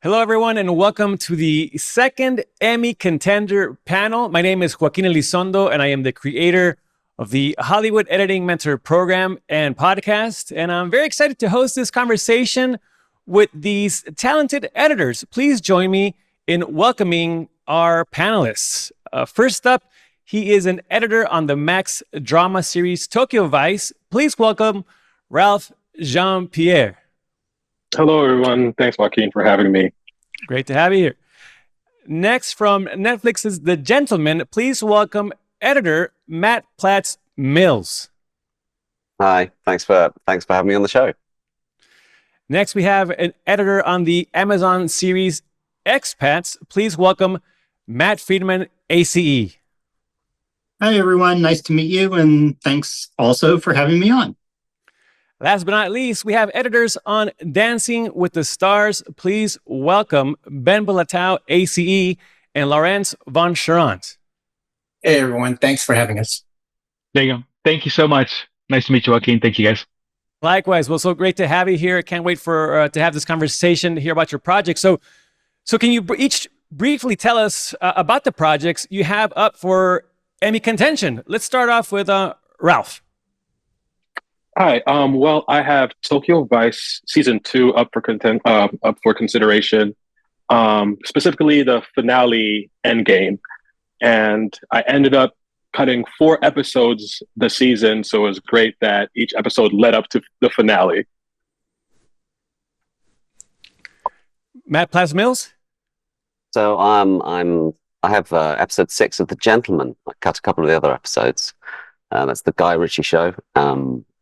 Hello, everyone, and welcome to the second Emmy contender panel. My name is Joaquin Elizondo, and I am the creator of the Hollywood Editing Mentor program and podcast. And I'm very excited to host this conversation with these talented editors. Please join me in welcoming our panelists. First up, he is an editor on the Max drama series Tokyo Vice. Please welcome Ralph Jean-Pierre. Hello, everyone. Thanks, Joaquin, for having me. Great to have you here. Next, from Netflix's The Gentleman, please welcome editor Matt Platts-Mills. Hi, thanks for having me on the show. Next, we have an editor on the Amazon series EXPATS. Please welcome Matt Friedman, ACE. Hi, everyone. Nice to meet you, and thanks also for having me on. Last but not least, we have editors on Dancing with the Stars. Please welcome Ben Bulatao, ACE, and Laurence von Charante. Hey, everyone. Thanks for having us. There you go. Thank you so much. Nice to meet you, Joaquin. Thank you, guys. Likewise. Well, so great to have you here. Can't wait for to have this conversation, to hear about your project. So can you each briefly tell us about the projects you have up for Emmy contention? Let's start off with Ralph. Hi. Well, I have Tokyo Vice season 2 up for consideration. Specifically, the finale Endgame, and I ended up cutting 4 episodes this season. So it was great that each episode led up to the finale. Matt Platts-Mills. So I have episode 6 of The Gentleman. I cut a couple of the other episodes. That's the Guy Ritchie show.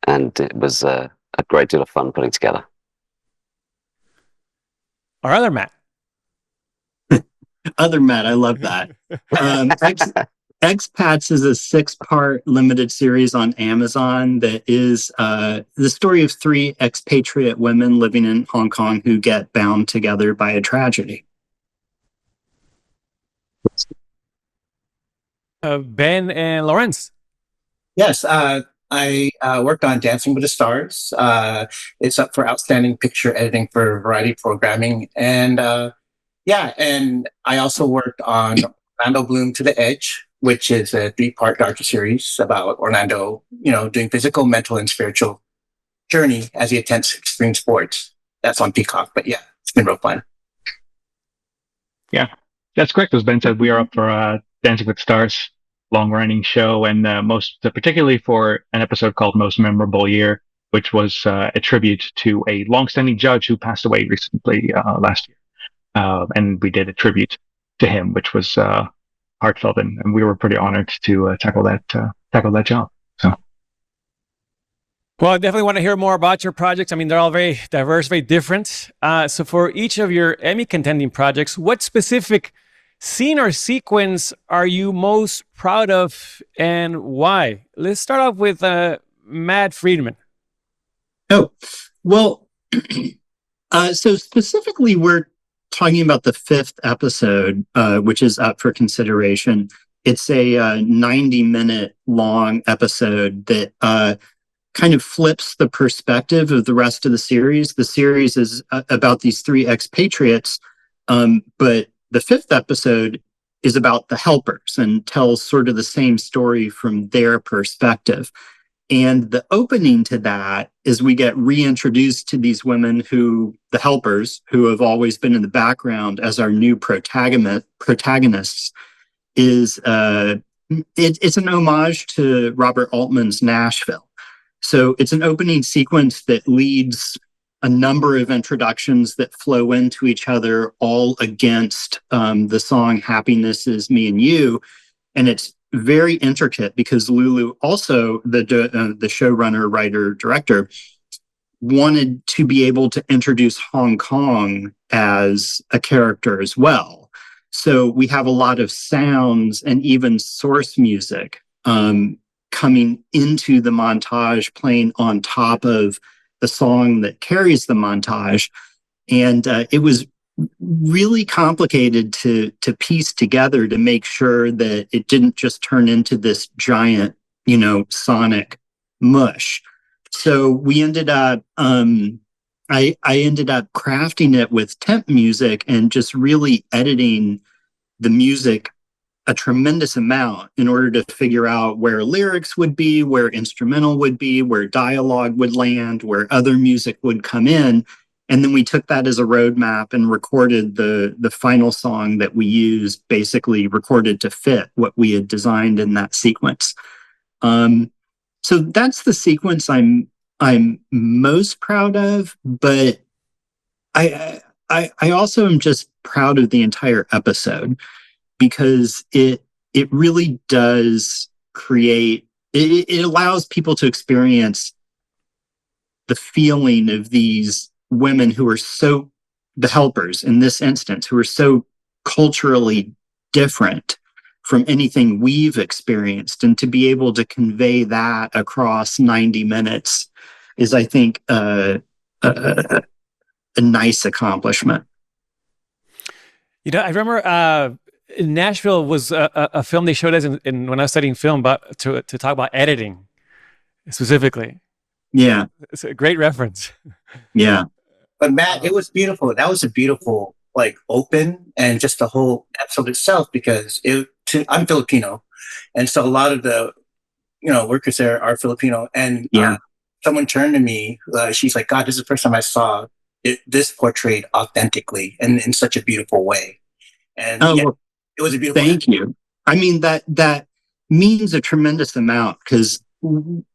And it was a great deal of fun putting together. Our other Matt. Other Matt, I love that. EXPATS is a 6-part limited series on Amazon that is the story of 3 expatriate women living in Hong Kong who get bound together by a tragedy. Ben and Laurence. Yes, I worked on Dancing with the Stars. It's up for Outstanding Picture Editing for Variety Programming. And and I also worked on Orlando Bloom to the Edge, which is a 3-part docuseries about Orlando, doing physical, mental, and spiritual journey as he attempts extreme sports. That's on Peacock, but yeah, it's been real fun. Yeah, that's correct. As Ben said, we are up for Dancing with Stars, long-running show, and particularly for an episode called Most Memorable Year, which was a tribute to a long-standing judge who passed away recently last year. And we did a tribute to him, which was heartfelt, and we were pretty honored to tackle that job. So, well, I definitely want to hear more about your projects. I mean, they're all very diverse, very different. So for each of your Emmy contending projects, what specific scene or sequence are you most proud of, and why? Let's start off with Matt Friedman. Oh, well, so specifically, we're talking about the 5th episode, which is up for consideration. It's a 90-minute long episode that kind of flips the perspective of the rest of the series. The series is about these 3 expatriates, but the 5th episode is about the helpers and tells sort of the same story from their perspective. And the opening to that is we get reintroduced to these women the helpers, who have always been in the background as our new protagonists. It's an homage to Robert Altman's Nashville. So it's an opening sequence that leads a number of introductions that flow into each other, all against the song Happiness Is Me and You. And it's very intricate because Lulu, also the showrunner, writer, director, wanted to be able to introduce Hong Kong as a character as well. So we have a lot of sounds and even source music coming into the montage, playing on top of the song that carries the montage. And it was really complicated to piece together to make sure that it didn't just turn into this giant, sonic mush. So we ended up I ended up crafting it with temp music and just really editing the music a tremendous amount in order to figure out where lyrics would be, where instrumental would be, where dialogue would land, where other music would come in. And then we took that as a roadmap and recorded the final song that we used, basically recorded to fit what we had designed in that sequence. So that's the sequence I'm most proud of, but I also am just proud of the entire episode, because it really does create, it allows people to experience the feeling of these women who are so, the helpers in this instance, who are so culturally different from anything we've experienced. And to be able to convey that across 90 minutes is, I think, a nice accomplishment. I remember in Nashville was a film they showed us in when I was studying film, but to talk about editing specifically. Yeah, it's a great reference. Yeah, but Matt, it was beautiful. That was a beautiful, like, open, and just the whole episode itself, because I'm Filipino, and so a lot of the workers there are Filipino, and someone turned to me. She's like, "God, this is the first time I saw this portrayed authentically and in such a beautiful way." And it was a beautiful. Thank you. I mean, that means a tremendous amount, because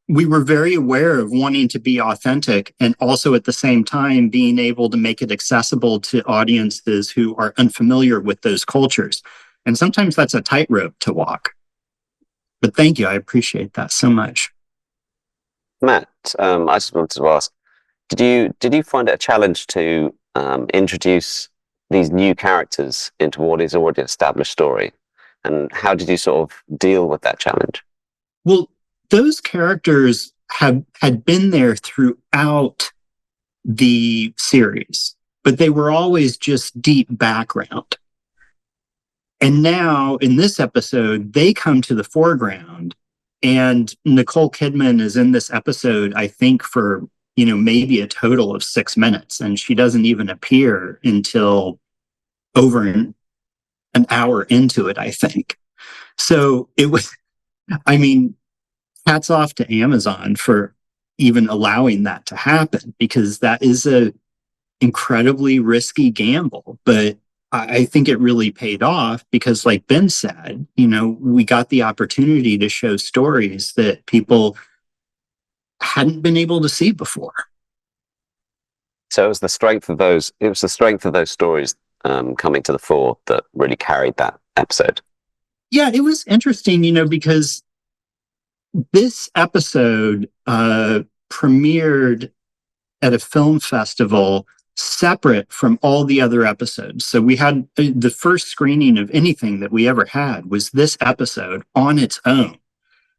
we were very aware of wanting to be authentic, and also at the same time being able to make it accessible to audiences who are unfamiliar with those cultures. And sometimes that's a tightrope to walk. But thank you. I appreciate that so much. Matt, I just wanted to ask, did you find it a challenge to introduce these new characters into what is already an established story? And how did you sort of deal with that challenge? Well, those characters had been there throughout the series, but they were always just deep background. And now in this episode, they come to the foreground, and Nicole Kidman is in this episode, I think, for, maybe a total of 6 minutes. And she doesn't even appear until over an hour into it, I think. So it was, hats off to Amazon for even allowing that to happen, because that is a incredibly risky gamble. But I think it really paid off, because, like Ben said, we got the opportunity to show stories that people hadn't been able to see before. So it was the strength of those stories coming to the fore that really carried that episode. Yeah, it was interesting, because this episode premiered at a film festival separate from all the other episodes. So we had the first screening of anything that we ever had was this episode on its own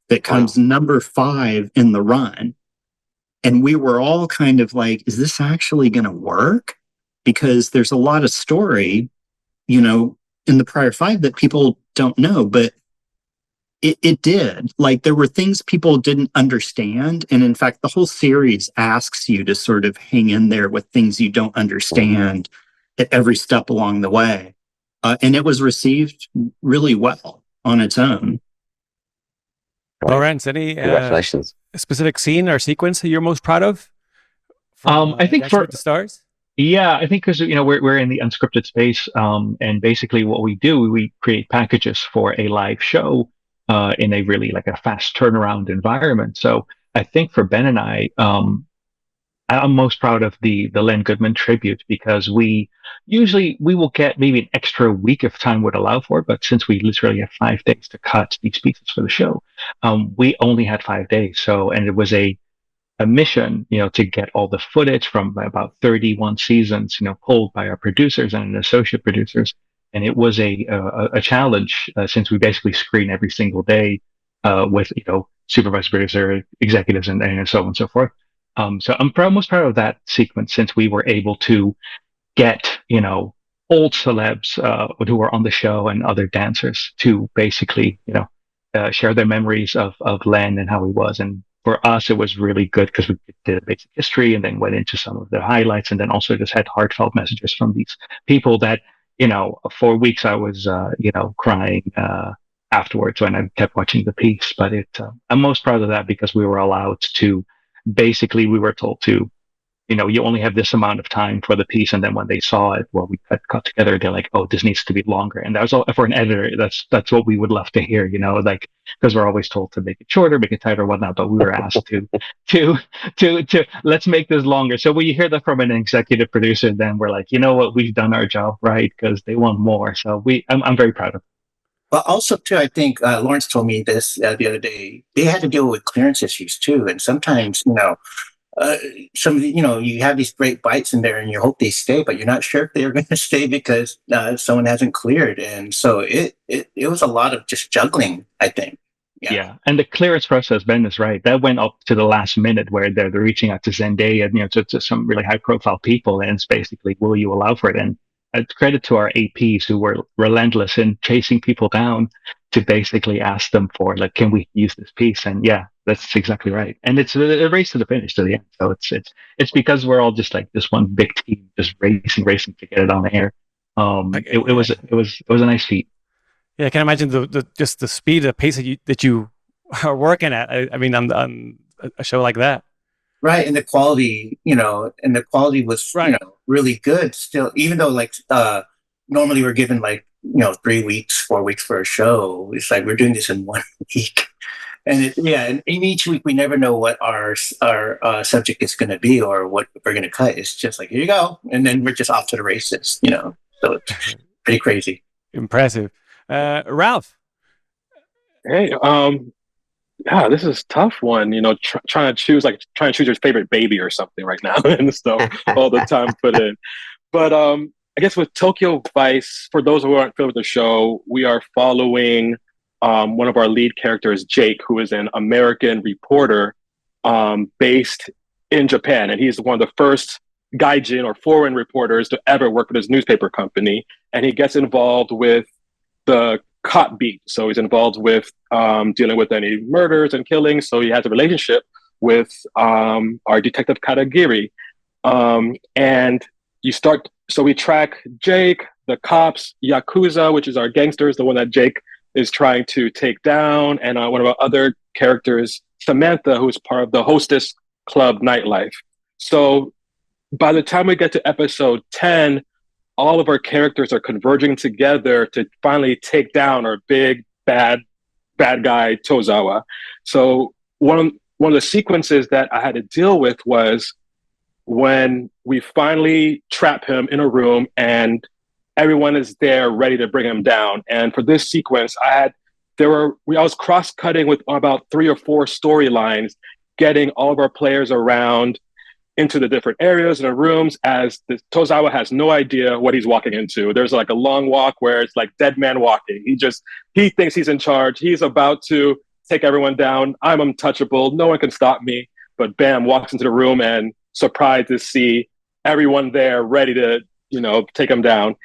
that comes number 5 in the run. And we were all kind of like, is this actually going to work? Because there's a lot of story, in the prior 5 that people don't know, but it did. Like, there were things people didn't understand. And in fact, the whole series asks you to sort of hang in there with things you don't understand at every step along the way. And it was received really well on its own. Lawrence, any congratulations. Specific scene or sequence that you're most proud of? I think for the Stars. Yeah, I think because we're in the unscripted space, and basically what we do, we create packages for a live show in a really like a fast turnaround environment. So I think for Ben and I'm most proud of the Len Goodman tribute, because we will get maybe an extra week if time would allow for it. But since we literally have 5 days to cut these pieces for the show, we only had 5 days. And it was a mission, to get all the footage from about 31 seasons, pulled by our producers and associate producers. And it was a challenge, since we basically screen every single day with, supervised producer, executives, and so on and so forth. So I'm most proud of that sequence, since we were able to get, old celebs who were on the show and other dancers to basically, share their memories of Len and how he was. And for us, it was really good because we did a basic history and then went into some of the highlights, and then also just had heartfelt messages from these people that, for weeks I was, crying afterwards when I kept watching the piece. But I'm most proud of that because we were allowed to, basically, we were told to, you only have this amount of time for the piece. And then when they saw it, well, we got together, they're like, oh, this needs to be longer. And that was all for an editor. That's what we would love to hear, like, because we're always told to make it shorter, make it tighter, whatnot. But we were asked to let's make this longer. So when you hear that from an executive producer, then we're like, you know what, we've done our job right, because they want more. So I'm very proud of it. But also, too, I think Lawrence told me this the other day. They had to deal with clearance issues too, and sometimes, some, you have these great bites in there, and you hope they stay, but you're not sure if they're going to stay because someone hasn't cleared, and so it was a lot of just juggling, I think. Yeah, and the clearance process, Ben is right. That went up to the last minute where they're reaching out to Zendaya, to some really high-profile people, and it's basically, will you allow for it? And credit to our APs who were relentless in chasing people down to basically ask them for, like, can we use this piece? And yeah, that's exactly right. And it's a race to the finish, to the end. So it's because we're all just like this one big team, just racing to get it on the air. It was a nice feat. Yeah, I can imagine just the speed, the pace that you are working at. I mean, on a show like that. Right, and the quality, was really good still, even though normally we're given 3 weeks, 4 weeks for a show. It's like we're doing this in 1 week. And and in each week we never know what our subject is going to be or what we're going to cut. It's just like, here you go, and then we're just off to the races, So it's pretty crazy. Impressive. Ralph. Hey, yeah, this is a tough one. Trying to choose your favorite baby or something right now and stuff all the time put in. But I guess with Tokyo Vice, for those who aren't familiar with the show, we are following one of our lead characters, Jake, who is an American reporter based in Japan. And he's one of the first gaijin or foreign reporters to ever work with his newspaper company. And he gets involved with the cop beat. So he's involved with dealing with any murders and killings. So he has a relationship with our detective Katagiri. So we track Jake, the cops, Yakuza, which is our gangsters, the one that Jake is trying to take down, and one of our other characters, Samantha, who's part of the Hostess Club nightlife. So by the time we get to episode 10, all of our characters are converging together to finally take down our big bad guy Tozawa. So one of the sequences that I had to deal with was when we finally trap him in a room and everyone is there ready to bring him down. And for this sequence, I was cross-cutting with about 3 or 4 storylines, getting all of our players around into the different areas and the rooms, as Tozawa has no idea what he's walking into. There's like a long walk where it's like dead man walking. He thinks he's in charge. He's about to take everyone down. I'm untouchable. No one can stop me. But bam, walks into the room and surprised to see everyone there ready to, take him down.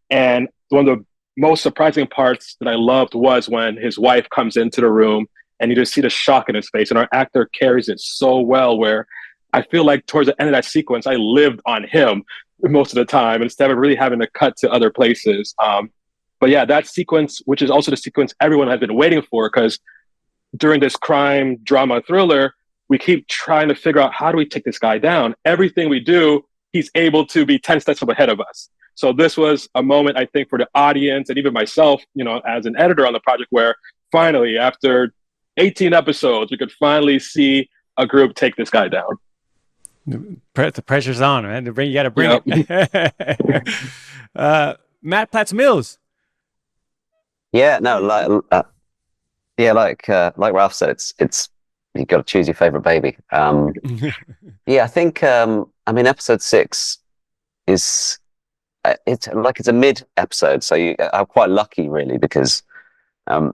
And one of the most surprising parts that I loved was when his wife comes into the room and you just see the shock in his face. And our actor carries it so well, where I feel like towards the end of that sequence, I lived on him most of the time instead of really having to cut to other places. But yeah, that sequence, which is also the sequence everyone has been waiting for, because during this crime drama thriller, we keep trying to figure out, how do we take this guy down? Everything we do, he's able to be 10 steps up ahead of us. So this was a moment, I think, for the audience and even myself, as an editor on the project, where finally, after 18 episodes, we could finally see a group take this guy down. The pressure's on, man. You got to bring it. Matt Platts-Mills. Yeah, no, like Ralph said, it's you got to choose your favorite baby. Yeah, I think episode 6 is it's a mid episode, so I'm quite lucky really, because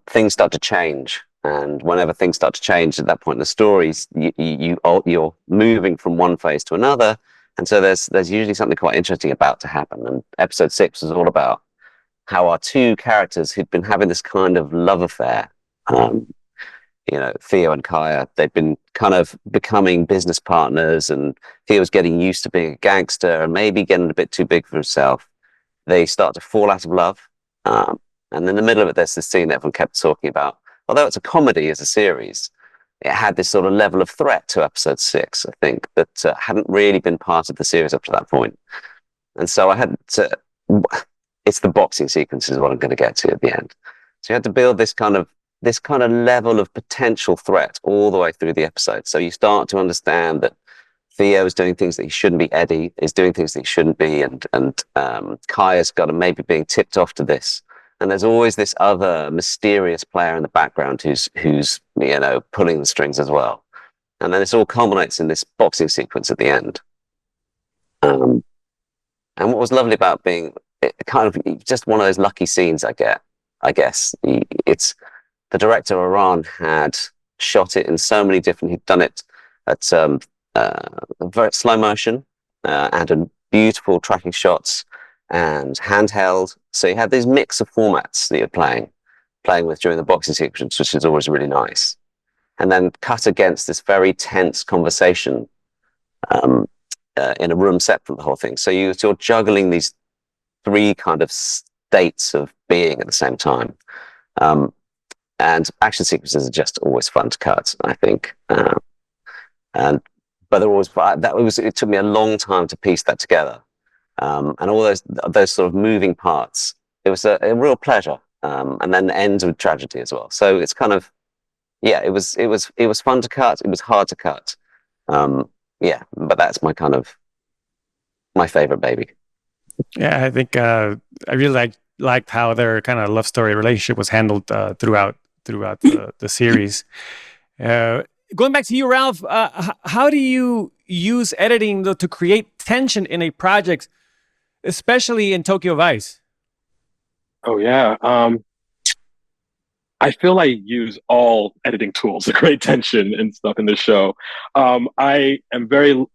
things start to change. And whenever things start to change at that point in the stories, you're moving from one phase to another, and so there's usually something quite interesting about to happen. And episode 6 is all about how our 2 characters who'd been having this kind of love affair, Theo and Kaya, they'd been kind of becoming business partners, and Theo's getting used to being a gangster and maybe getting a bit too big for himself. They start to fall out of love. And in the middle of it, there's this scene that everyone kept talking about. Although it's a comedy as a series, it had this sort of level of threat to episode 6, I think, that hadn't really been part of the series up to that point. And so I had to, it's the boxing sequence is what I'm going to get to at the end. So you had to build this kind of level of potential threat all the way through the episode. So you start to understand that Theo is doing things that he shouldn't be. Eddie is doing things that he shouldn't be. And Kaya's got to maybe being tipped off to this. And there's always this other mysterious player in the background who's pulling the strings as well. And then this all culminates in this boxing sequence at the end. And what was lovely about being kind of just one of those lucky scenes I guess, it's the director, Iran, had shot it in so many different, he'd done it at very slow motion and in beautiful tracking shots and handheld. So you had these mix of formats that you're playing with during the boxing sequence, which is always really nice. And then cut against this very tense conversation in a room separate from the whole thing. So you're juggling these 3 kind of states of being at the same time. And action sequences are just always fun to cut, I think. But it took me a long time to piece that together. And all those sort of moving parts, it was a real pleasure. And then ends with tragedy as well. So it's kind of, it was fun to cut. It was hard to cut. But that's my favorite baby. Yeah, I think I really liked how their kind of love story relationship was handled throughout the series. Going back to you, Ralph, how do you use editing to create tension in a project, especially in Tokyo Vice? Oh yeah, I feel I use all editing tools to create tension and stuff in the show. I am very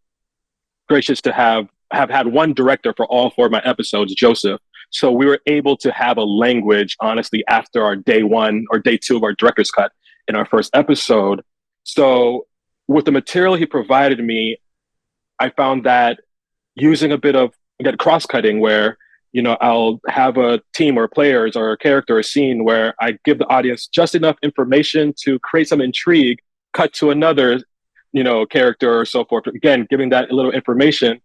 gracious to have had one director for all 4 of my episodes, Joseph. So we were able to have a language, honestly, after our day 1 or day 2 of our director's cut in our first episode. So with the material he provided me, I found that using a bit of cross-cutting where, I'll have a team or players or a character or scene where I give the audience just enough information to create some intrigue, cut to another, character or so forth. Again, giving that a little information.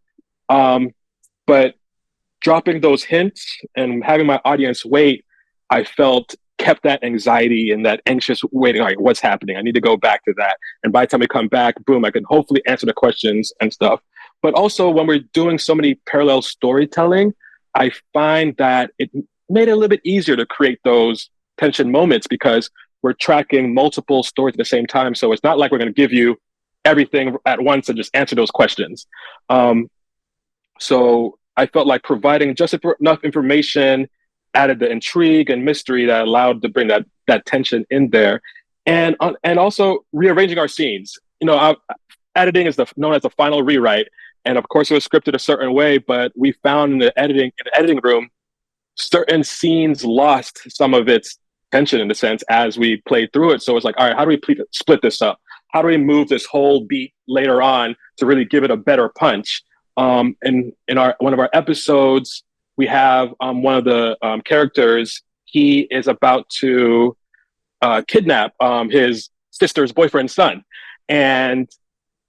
But dropping those hints and having my audience wait, I felt kept that anxiety and that anxious waiting. All right, what's happening? I need to go back to that. And by the time we come back, boom, I can hopefully answer the questions and stuff. But also when we're doing so many parallel storytelling, I find that it made it a little bit easier to create those tension moments because we're tracking multiple stories at the same time. So it's not like we're going to give you everything at once and just answer those questions. So I felt like providing just enough information added the intrigue and mystery that allowed to bring that tension in there, and also rearranging our scenes. Editing is known as the final rewrite, and of course it was scripted a certain way. But we found in the editing room, certain scenes lost some of its tension in a sense as we played through it. So it's like, all right, how do we split this up? How do we move this whole beat later on to really give it a better punch? And in one of our episodes, we have one of the characters. He is about to kidnap his sister's boyfriend's son, and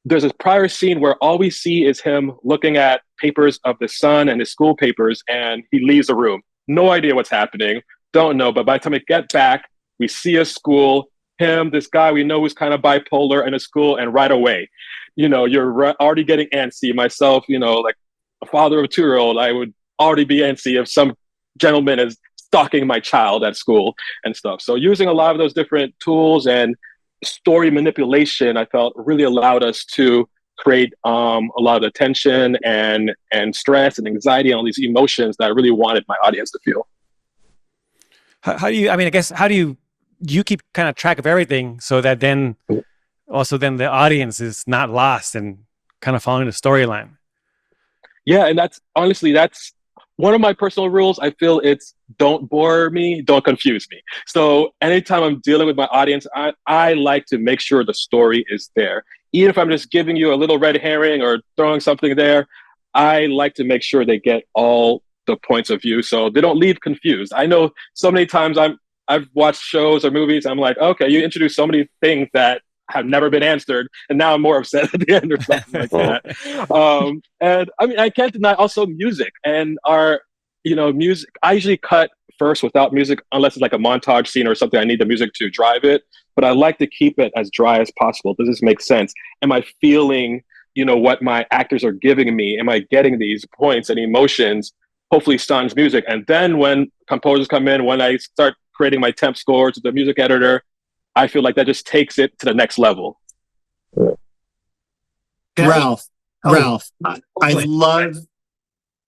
there's this prior scene where all we see is him looking at papers of the son and his school papers, and he leaves the room. No idea what's happening. Don't know. But by the time we get back, we see a school. Him, this guy we know who's kind of bipolar in a school, and right away, you're already getting antsy. Myself, like a father of a 2-year-old, I would already be antsy if some gentleman is stalking my child at school and stuff. So using a lot of those different tools and story manipulation, I felt really allowed us to create a lot of the tension and stress and anxiety and all these emotions that I really wanted my audience to feel. How do you keep kind of track of everything so that then the audience is not lost and kind of following the storyline? Yeah, and that's one of my personal rules, I feel it's don't bore me, don't confuse me. So anytime I'm dealing with my audience, I like to make sure the story is there. Even if I'm just giving you a little red herring or throwing something there, I like to make sure they get all the points of view so they don't leave confused. I know so many times I've watched shows or movies, I'm like, okay, you introduced so many things that have never been answered, and now I'm more upset at the end or something like that. And I mean, I can't deny also music and our, music. I usually cut first without music unless it's like a montage scene or something. I need the music to drive it, but I like to keep it as dry as possible. Does this make sense? Am I feeling, what my actors are giving me? Am I getting these points and emotions? Hopefully, sans music. And then when composers come in, when I start creating my temp scores with the music editor, I feel like that just takes it to the next level. Ralph, I love,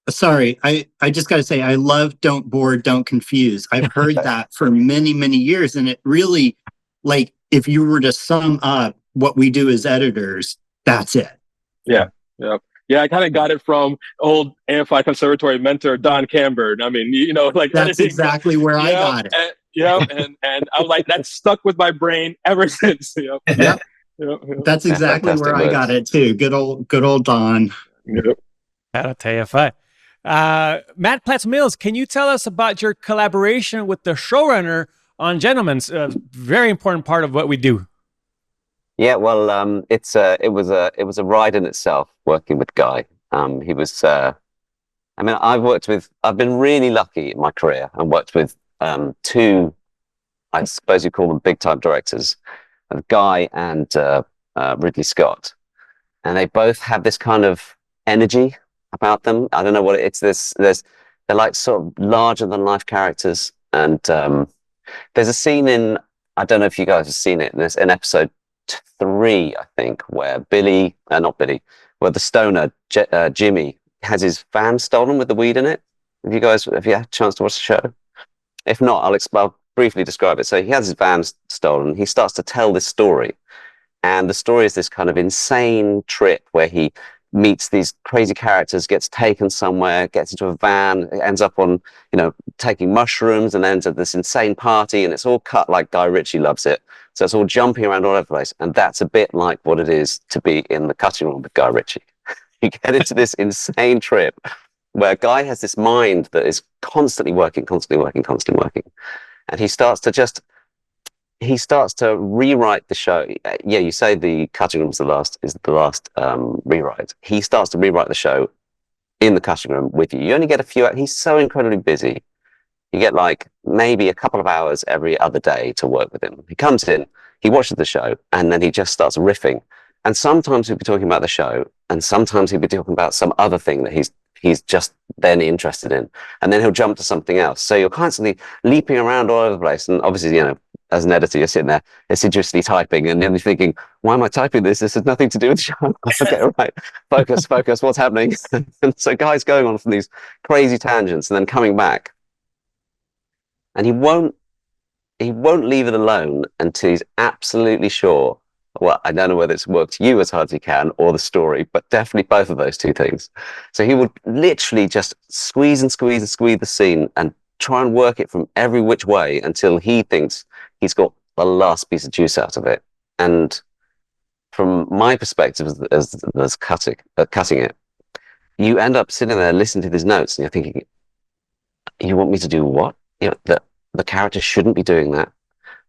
sorry, I just got to say, I love don't bore, don't confuse. I've heard that for many, many years. And it really, like, if you were to sum up what we do as editors, that's it. Yeah. I kind of got it from old AFI conservatory mentor, Don Camber. I mean, like that's editing, exactly where I got it. And I'm like, that's stuck with my brain ever since. Yep. That's exactly where I got it too. Good old Don. Yep. Shout out to AFI. Matt Platts-Mills, can you tell us about your collaboration with the showrunner on Gentlemen's? Very important part of what we do. Yeah, well, it was a ride in itself working with Guy. He was, I mean, I've been really lucky in my career and worked with two, I suppose you call them big time directors, Guy and Ridley Scott, and they both have this kind of energy about them. I don't know what it's. They're like sort of larger than life characters, and there's a scene in, I don't know if you guys have seen it. There's an episode 3, I think, where where the stoner Jimmy has his van stolen with the weed in it. Have you had a chance to watch the show? If not, I'll briefly describe it. So he has his van stolen. He starts to tell this story, and the story is this kind of insane trip where he meets these crazy characters, gets taken somewhere, gets into a van, ends up on, taking mushrooms, and ends at this insane party, and it's all cut like Guy Ritchie loves it. So it's all jumping around all over the place, and that's a bit like what it is to be in the cutting room with Guy Ritchie. You get into this insane trip where Guy has this mind that is constantly working, and he starts to rewrite the show. Yeah, you say the cutting room is the last rewrite. He starts to rewrite the show in the cutting room with you. You only get a few. He's so incredibly busy. You get like maybe a couple of hours every other day to work with him. He comes in, he watches the show, and then he just starts riffing. And sometimes he'll be talking about the show, and sometimes he'll be talking about some other thing that he's just then interested in, and then he'll jump to something else. So you're constantly leaping around all over the place, and obviously, as an editor, you're sitting there assiduously typing, and then you're thinking, why am I typing this? This has nothing to do with the show. Okay, right. Focus, what's happening? And so Guy's going on from these crazy tangents and then coming back. And he won't leave it alone until he's absolutely sure. Well, I don't know whether it's worked you as hard as he can or the story, but definitely both of those two things. So he would literally just squeeze the scene and try and work it from every which way until he thinks he's got the last piece of juice out of it. And from my perspective as cutting it, you end up sitting there listening to these notes and you're thinking, you want me to do what? The character shouldn't be doing that.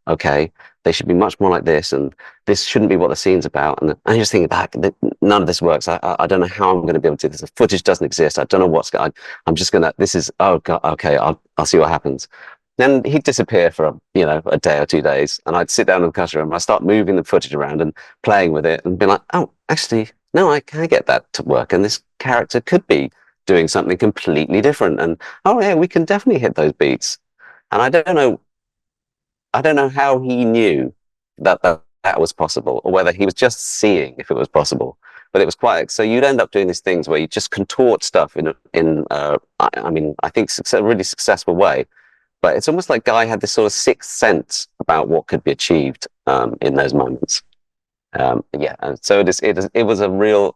Okay, they should be much more like this, and this shouldn't be what the scene's about. And I just think back, none of this works. I don't know how I'm going to be able to do this. The footage doesn't exist. I don't know what's going. I'm just gonna. This is oh god. Okay, I'll see what happens. Then he'd disappear for a day or 2 days, and I'd sit down in the cutting room. I start moving the footage around and playing with it, and be like, oh, actually, no, I can get that to work, and this character could be doing something completely different. And oh yeah, we can definitely hit those beats. And I don't know how he knew that was possible, or whether he was just seeing if it was possible. But it was quite. So you'd end up doing these things where you just contort stuff in I think a really successful way. But it's almost like Guy had this sort of sixth sense about what could be achieved in those moments. And so it was a real.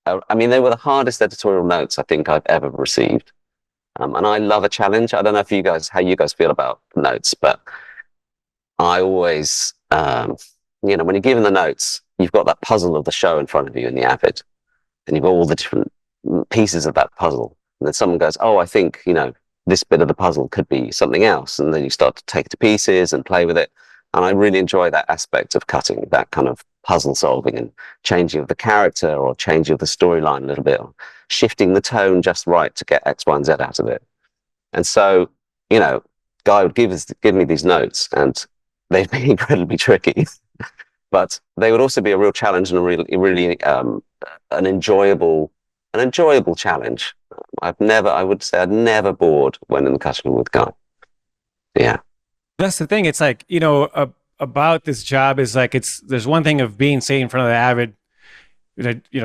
They were the hardest editorial notes I think I've ever received. And I love a challenge. I don't know if how you guys feel about notes, but I always, when you're given the notes, you've got that puzzle of the show in front of you in the Avid, and you've got all the different pieces of that puzzle. And then someone goes, oh, I think, this bit of the puzzle could be something else. And then you start to take it to pieces and play with it. And I really enjoy that aspect of cutting, that kind of puzzle solving and changing of the character or changing of the storyline a little bit, or shifting the tone just right to get X, Y, and Z out of it. And so, Guy would give me these notes, and they'd be incredibly tricky, but they would also be a real challenge and a really an enjoyable challenge. I would say I'd never bored when in the cutting room with Guy. Yeah. That's the thing. It's like, about this job is like, there's one thing of being, say, in front of the Avid,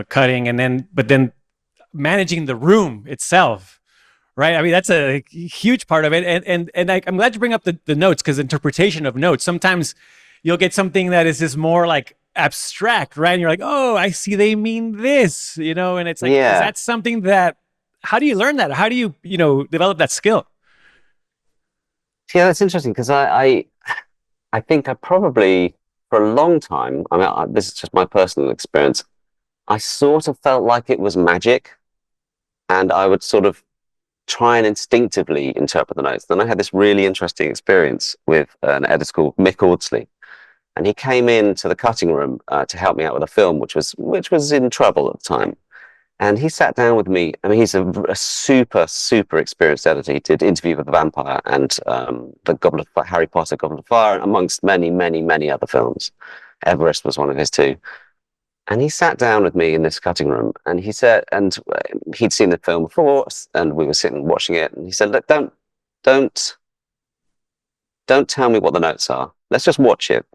cutting, but then managing the room itself, right? I mean, that's a huge part of it. And I'm glad you bring up the notes, because interpretation of notes, sometimes you'll get something that is just more like abstract, right? And you're like, oh, I see they mean this, and it's like, is that something how do you learn that? How do you, develop that skill? Yeah, that's interesting, because I think I probably, for a long time, this is just my personal experience, I sort of felt like it was magic, and I would sort of try and instinctively interpret the notes. Then I had this really interesting experience with an editor called Mick Audsley, and he came into the cutting room to help me out with a film which was in trouble at the time. And he sat down with me. I mean, he's a super, super experienced editor. He did Interview with the Vampire and Harry Potter, Goblet of Fire, amongst many, many, many other films. Everest was one of his too. And he sat down with me in this cutting room, and he said, and he'd seen the film before, and we were sitting watching it, and he said, look, don't tell me what the notes are. Let's just watch it.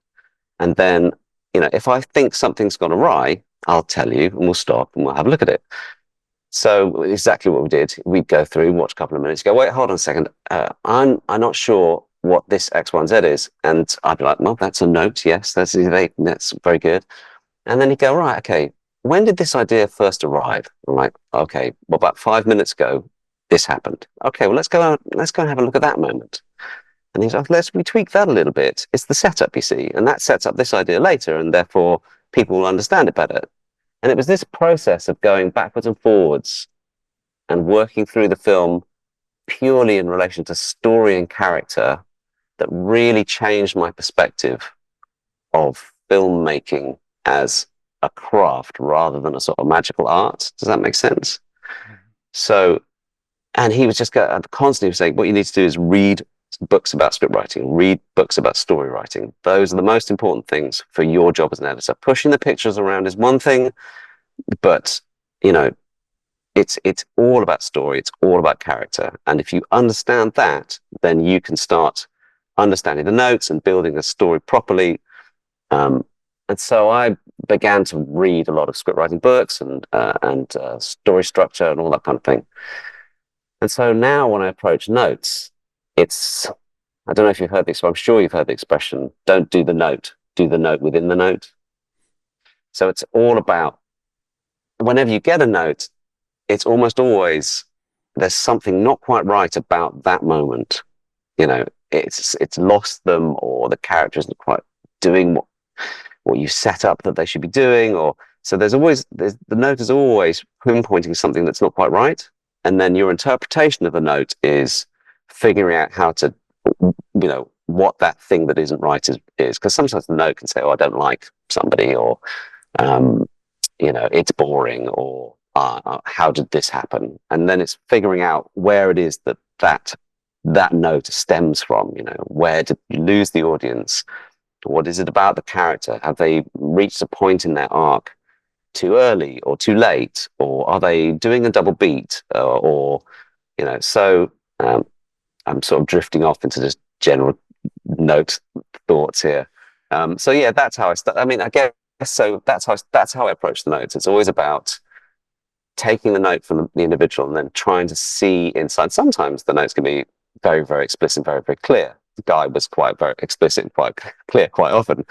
And then, if I think something's gone awry, I'll tell you, and we'll stop and we'll have a look at it. So exactly what we did. We'd go through, watch a couple of minutes, go, wait, hold on a second. I'm not sure what this X, Y, and Z is. And I'd be like, well, that's a note. Yes, that's very good. And then he'd go, right, okay, when did this idea first arrive? I'm like, okay, well, about 5 minutes ago, this happened. Okay, well, let's go and have a look at that moment. And he's like, let's retweak that a little bit. It's the setup, you see, and that sets up this idea later, and therefore people will understand it better. And it was this process of going backwards and forwards and working through the film purely in relation to story and character that really changed my perspective of filmmaking as a craft rather than a sort of magical art. Does that make sense? Mm-hmm. So, and he was just constantly saying, what you need to do is read books about script writing, read books about story writing. Those are the most important things for your job as an editor. Pushing the pictures around is one thing, but it's all about story, it's all about character. And if you understand that, then you can start understanding the notes and building a story properly. And so I began to read a lot of script writing books and story structure and all that kind of thing. And so now when I approach notes, I don't know if you've heard this, so I'm sure you've heard the expression, don't do the note, do the note within the note. So it's all about, whenever you get a note, it's almost always, there's something not quite right about that moment. It's lost them, or the character isn't quite doing what you set up that they should be doing, so the note is always pinpointing something that's not quite right. And then your interpretation of the note is figuring out how to, what that thing that isn't right is. Because sometimes the note can say, oh, I don't like somebody, or, it's boring, or how did this happen? And then it's figuring out where it is that note stems from, where did you lose the audience? What is it about the character? Have they reached a point in their arc too early or too late? Or are they doing a double beat? So I'm sort of drifting off into just general note thoughts here. So yeah, that's how I start. I mean, I guess so. That's how I approach the notes. It's always about taking the note from the individual and then trying to see inside. Sometimes the notes can be very, very explicit, very, very clear. The Guy was quite very explicit and quite clear quite often.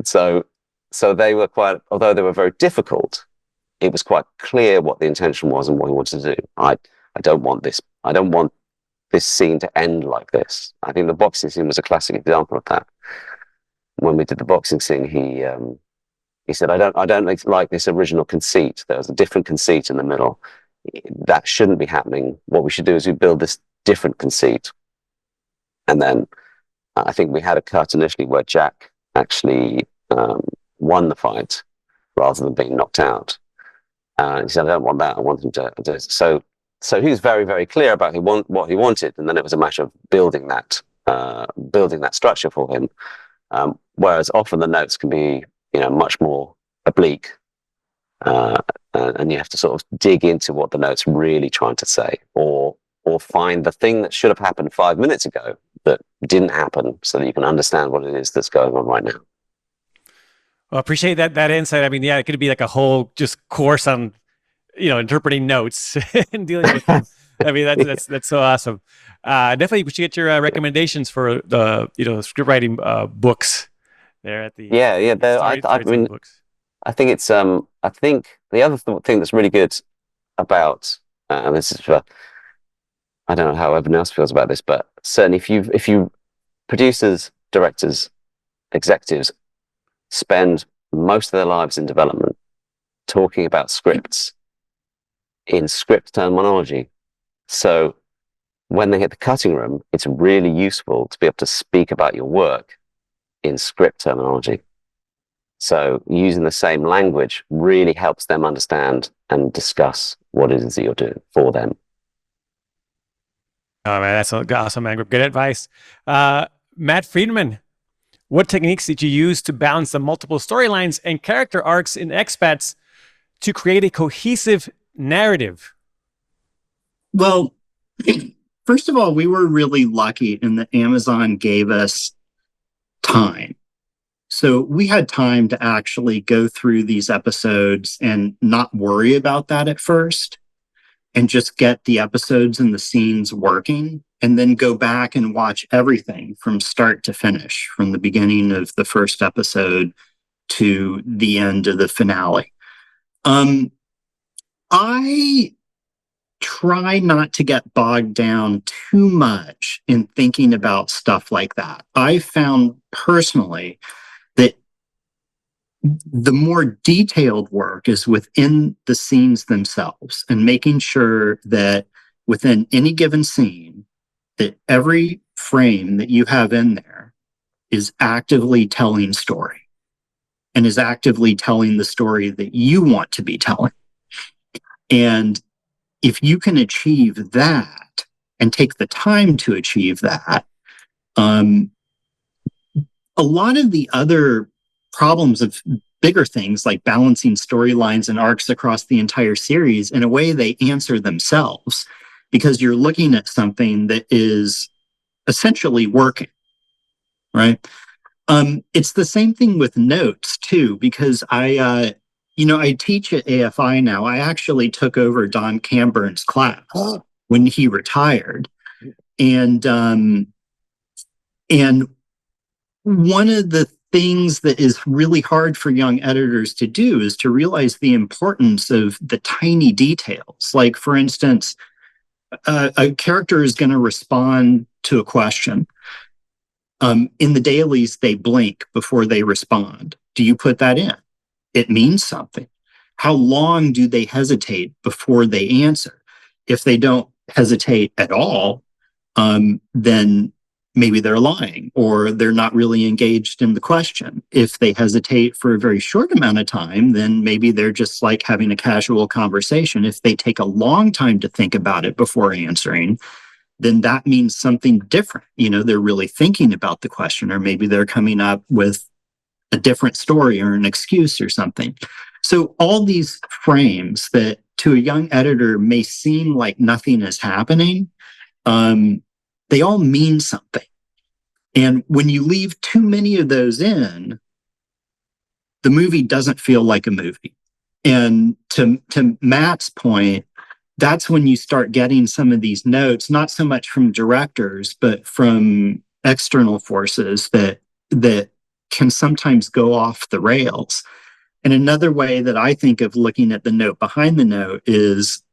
So they were quite, although they were very difficult, it was quite clear what the intention was and what he wanted to do. I don't want this I don't want this scene to end like this. I think the boxing scene was a classic example of that. When we did the boxing scene, he said, I don't like this original conceit. There was a different conceit in the middle. That shouldn't be happening. What we should do is we build this different conceit. And then I think we had a cut initially where Jack actually won the fight rather than being knocked out. He said, I don't want that. I want him to do it. So he was very, very clear about what he wanted. And then it was a matter of building that structure for him. Whereas often the notes can be, much more oblique. And you have to sort of dig into what the note's really trying to say, or find the thing that should have happened 5 minutes ago that didn't happen, so that you can understand what it is that's going on right now. Well, appreciate that insight. I mean, yeah, it could be like a whole just course on, interpreting notes and dealing with them. I mean, that's so awesome. Definitely, we should get your recommendations for the script writing books there at the I mean, books. I think it's I think the other thing that's really good about and this is I don't know how everyone else feels about this, but certainly if you producers, directors, executives spend most of their lives in development talking about scripts in script terminology, so when they hit the cutting room, it's really useful to be able to speak about your work in script terminology. So using the same language really helps them understand and discuss what it is that you're doing for them. Oh man, that's awesome, man. Good advice. Matt Friedman, what techniques did you use to balance the multiple storylines and character arcs in EXPATS to create a cohesive narrative? Well, first of all, we were really lucky in that Amazon gave us time. So we had time to actually go through these episodes and not worry about that at first, and just get the episodes and the scenes working, and then go back and watch everything from start to finish, from the beginning of the first episode to the end of the finale. I try not to get bogged down too much in thinking about stuff like that. I found personally that the more detailed work is within the scenes themselves, and making sure that within any given scene, that every frame that you have in there is actively telling story, and is actively telling the story that you want to be telling. And if you can achieve that and take the time to achieve that, a lot of the other problems of bigger things like balancing storylines and arcs across the entire series, in a way, they answer themselves, because you're looking at something that is essentially working, right? It's the same thing with notes too, because I teach at AFI now. I actually took over Don Camburn's class when he retired. And one of the things that is really hard for young editors to do is to realize the importance of the tiny details. Like, for instance, a character is going to respond to a question. In the dailies, they blink before they respond. Do you put that in? It means something. How long do they hesitate before they answer? If they don't hesitate at all, then maybe they're lying, or they're not really engaged in the question. If they hesitate for a very short amount of time, then maybe they're just like having a casual conversation. If they take a long time to think about it before answering, then that means something different. They're really thinking about the question, or maybe they're coming up with a different story or an excuse or something. So all these frames that to a young editor may seem like nothing is happening, they all mean something. And when you leave too many of those in, the movie doesn't feel like a movie. And to Matt's point, that's when you start getting some of these notes, not so much from directors, but from external forces that can sometimes go off the rails. And another way that I think of looking at the note behind the note is,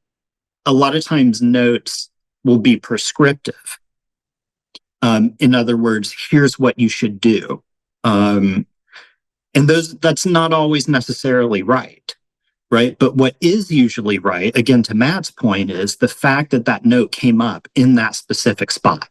a lot of times notes will be prescriptive. In other words, here's what you should do. And that's not always necessarily right. Right. But what is usually right, again, to Matt's point, is the fact that that note came up in that specific spot,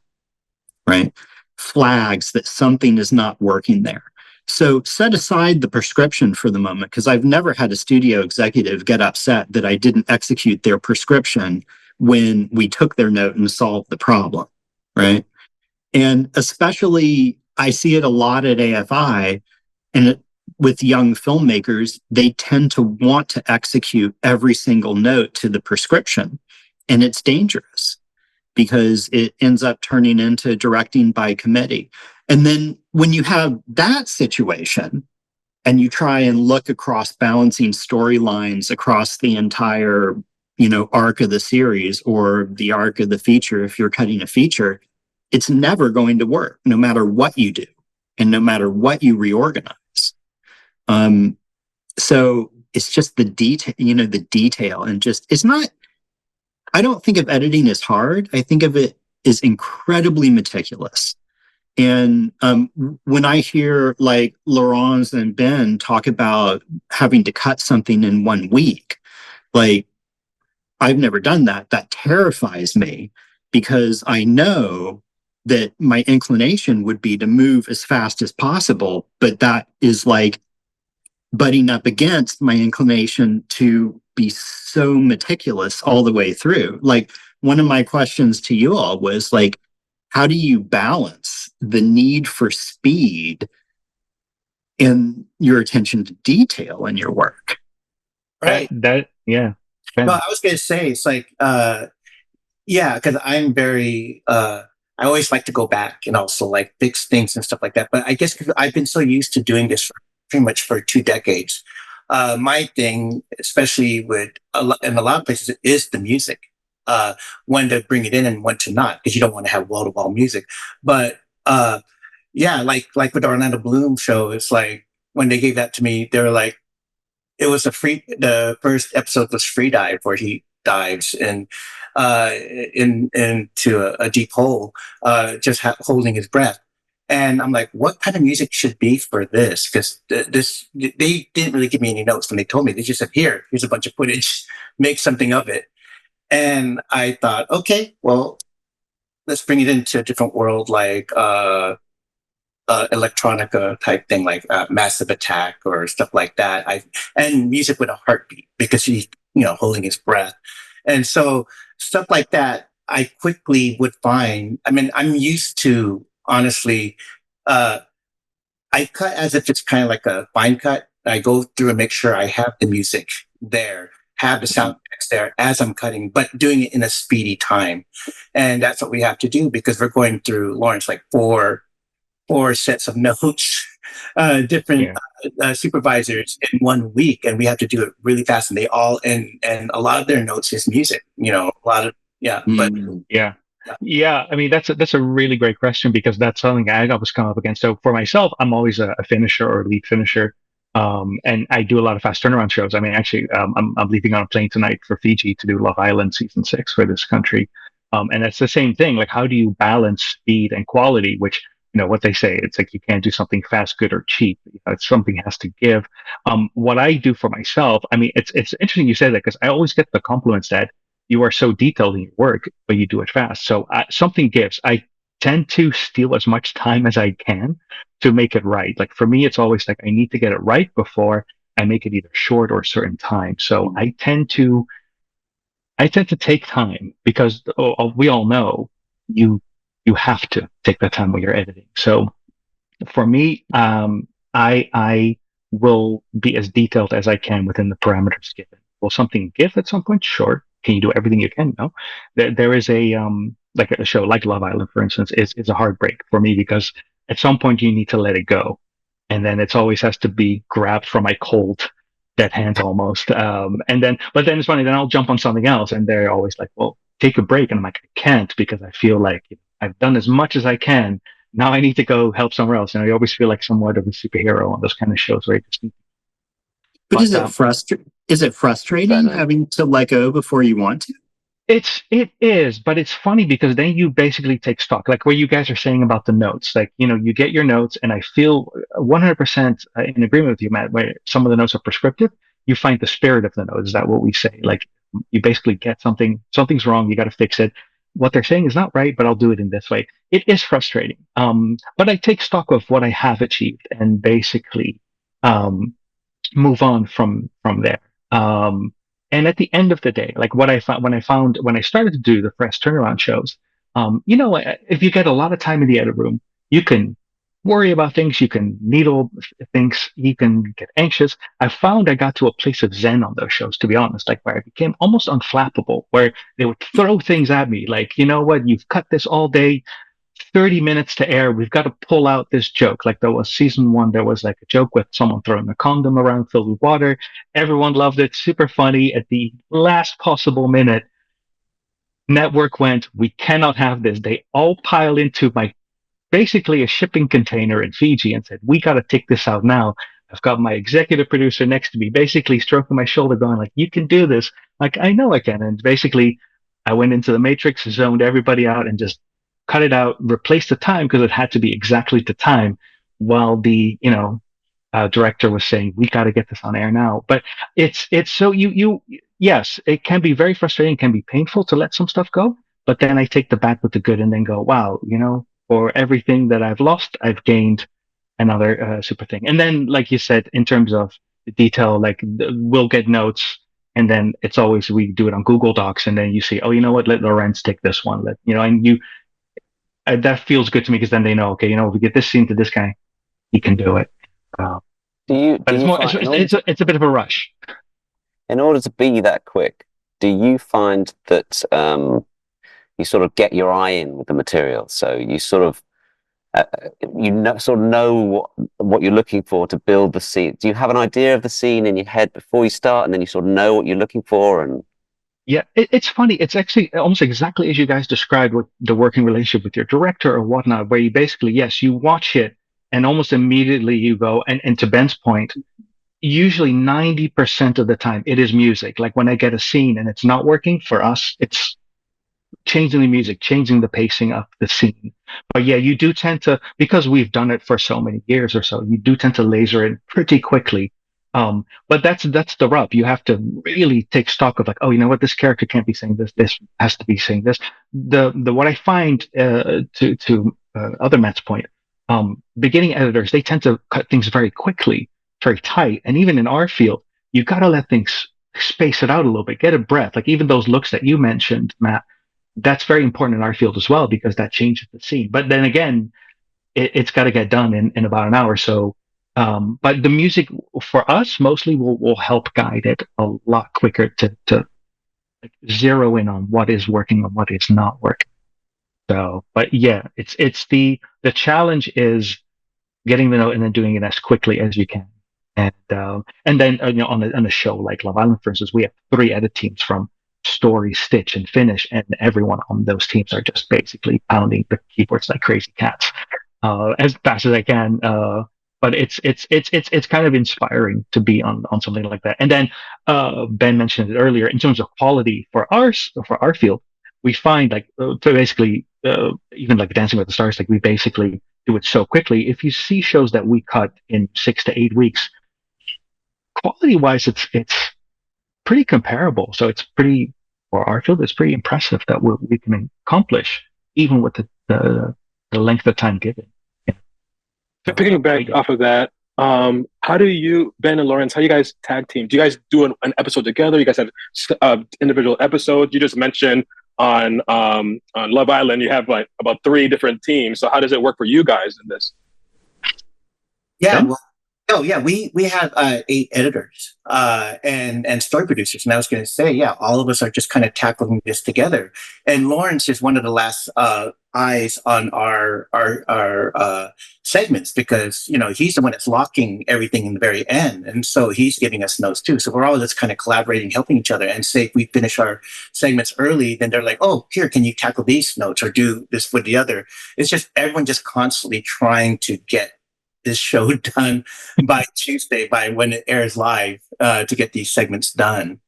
right? Flags that something is not working there. So set aside the prescription for the moment, because I've never had a studio executive get upset that I didn't execute their prescription when we took their note and solved the problem, right? And especially, I see it a lot at AFI, and with young filmmakers, they tend to want to execute every single note to the prescription. And it's dangerous because it ends up turning into directing by committee. And then when you have that situation and you try and look across balancing storylines across the entire, arc of the series or the arc of the feature, if you're cutting a feature, it's never going to work, no matter what you do and no matter what you reorganize. So it's just the detail and just, it's not, I don't think of editing as hard. I think of it as incredibly meticulous. And when I hear like Laurence and Ben talk about having to cut something in 1 week, like I've never done that. That terrifies me because I know that my inclination would be to move as fast as possible, but that is like butting up against my inclination to be so meticulous all the way through. Like one of my questions to you all was like, how do you balance the need for speed and your attention to detail in your work? Right. Yeah. Well, I was going to say, it's like, because I'm very, I always like to go back and also like fix things and stuff like that. But I guess because I've been so used to doing this pretty much for 2 decades. My thing, especially in a lot of places, is the music. When to bring it in and when to not, because you don't want to have wall-to-wall music. But like with the Orlando Bloom show, it's like when they gave that to me, they were like, the first episode was Free Dive, where he dives into a deep hole, just holding his breath. And I'm like, what kind of music should be for this? Because they didn't really give me any notes when they told me. They just said, here's a bunch of footage, make something of it. And I thought, okay, well, let's bring it into a different world, like electronica type thing, like Massive Attack or stuff like that. And music with a heartbeat because he's holding his breath. And so stuff like that, I quickly would find. I mean, I'm used to, honestly, I cut as if it's kind of like a fine cut. I go through and make sure I have the music there, have the sound effects there as I'm cutting, but doing it in a speedy time. And that's what we have to do because we're going through, Laurence, like four sets of notes, different supervisors in 1 week, and we have to do it really fast. And and a lot of their notes is music, a lot of, Yeah, I mean that's a really great question because that's something I always come up against. So for myself, I'm always a finisher or lead finisher, and I do a lot of fast turnaround shows. I mean, actually, I'm leaving on a plane tonight for Fiji to do Love Island season 6 for this country, and that's the same thing. Like, how do you balance speed and quality? Which what they say, it's like you can't do something fast, good, or cheap. Something has to give. What I do for myself, I mean, it's interesting you say that because I always get the compliments that you are so detailed in your work, but you do it fast. So something gives. I tend to steal as much time as I can to make it right. Like for me, it's always like I need to get it right before I make it either short or a certain time. So I tend to take time because we all know you have to take that time when you're editing. So for me, I will be as detailed as I can within the parameters given. Will something give at some point? Sure. Can you do everything you can? No. There is a like a show like Love Island, for instance, is a heartbreak for me because at some point you need to let it go, and then it always has to be grabbed from my cold dead hands almost. But then it's funny. Then I'll jump on something else, and they're always like, "Well, take a break," and I'm like, "I can't because I feel like I've done as much as I can. Now I need to go help somewhere else." And I always feel like somewhat of a superhero on those kind of shows, right? But is it frustrating having to let go before you want to? it is, but it's funny because then you basically take stock, like what you guys are saying about the notes. Like, you get your notes, and I feel 100% in agreement with you, Matt. Where some of the notes are prescriptive, you find the spirit of the note. Is that what we say? Like, you basically get something's wrong, you got to fix it. What they're saying is not right, but I'll do it in this way. It is frustrating, but I take stock of what I have achieved and basically um, move on from there. And at the end of the day, like what I found when I started to do the press turnaround shows, if you get a lot of time in the edit room, you can worry about things, you can needle things, you can get anxious. I found I got to a place of zen on those shows, to be honest, like where I became almost unflappable, where they would throw things at me, like, you know what, you've cut this all day, 30 minutes to air, we've got to pull out this joke. Like there was season 1, there was like a joke with someone throwing a condom around filled with water. Everyone loved it, super funny. At the last possible minute, network went, we cannot have this. They all pile into basically a shipping container in Fiji and said, we got to take this out now. I've got my executive producer next to me, basically stroking my shoulder, going like, you can do this. Like, I know I can. And basically, I went into the matrix, zoned everybody out, and just cut it out, replaced the time because it had to be exactly to time, while the director was saying, we got to get this on air now. But it's so yes, it can be very frustrating, can be painful to let some stuff go. But then I take the bad with the good and then go, wow, for everything that I've lost, I've gained another super thing. And then, like you said, in terms of the detail, like we'll get notes, and then it's always we do it on Google Docs, and then you see, oh, you know what? Let Lorenz take this one. And you that feels good to me because then they know, okay, if we get this scene to this guy, he can do it. But it's more, it's a bit of a rush. In order to be that quick, do you find that you sort of get your eye in with the material? So you sort of know what you're looking for to build the scene. Do you have an idea of the scene in your head before you start, and then you sort of know what you're looking for? And yeah, it's funny. It's actually almost exactly as you guys described with the working relationship with your director or whatnot, where you basically, yes, you watch it and almost immediately you go, and to Ben's point, usually 90% of the time it is music. Like when I get a scene and it's not working for us, it's changing the music, changing the pacing of the scene. But yeah, you do tend to, because we've done it for so many years or so, you do tend to laser in pretty quickly. But that's the rub. You have to really take stock of like, oh, you know what, this character can't be saying this. This has to be saying this. The what I find to other Matt's point, beginning editors, they tend to cut things very quickly, very tight, and even in our field, you got to let things space it out a little bit, get a breath. Like even those looks that you mentioned, Matt, that's very important in our field as well because that changes the scene. But then again, it's got to get done in about an hour. So. But the music for us mostly will help guide it a lot quicker to like zero in on what is working and what is not working. So, but yeah, it's the challenge is getting the note and then doing it as quickly as you can. And then on a show like Love Island, for instance, we have 3 edit teams from story, stitch, and finish, and everyone on those teams are just basically pounding the keyboards like crazy cats as fast as I can. But it's kind of inspiring to be on something like that. And then Ben mentioned it earlier in terms of quality for our field, we find like basically even like Dancing with the Stars, like we basically do it so quickly. If you see shows that we cut in 6 to 8 weeks, quality wise, it's pretty comparable. So it's pretty for our field, it's pretty impressive that we can accomplish even with the length of time given. Picking back off of that, how do you, Ben and Lawrence, how you guys tag team? Do you guys do an episode together? You guys have individual episodes? You just mentioned on Love Island, you have like about 3 different teams. So how does it work for you guys in this? Yeah, we have 8 editors and story producers, and I was going to say, yeah, all of us are just kind of tackling this together. And Lawrence is one of the last eyes on our segments because he's the one that's locking everything in the very end, and so he's giving us notes too. So we're all just kind of collaborating, helping each other. And say if we finish our segments early, then they're like, "Oh, here, can you tackle these notes or do this with the other?" It's just everyone just constantly trying to get this show done by Tuesday, by when it airs live, to get these segments done.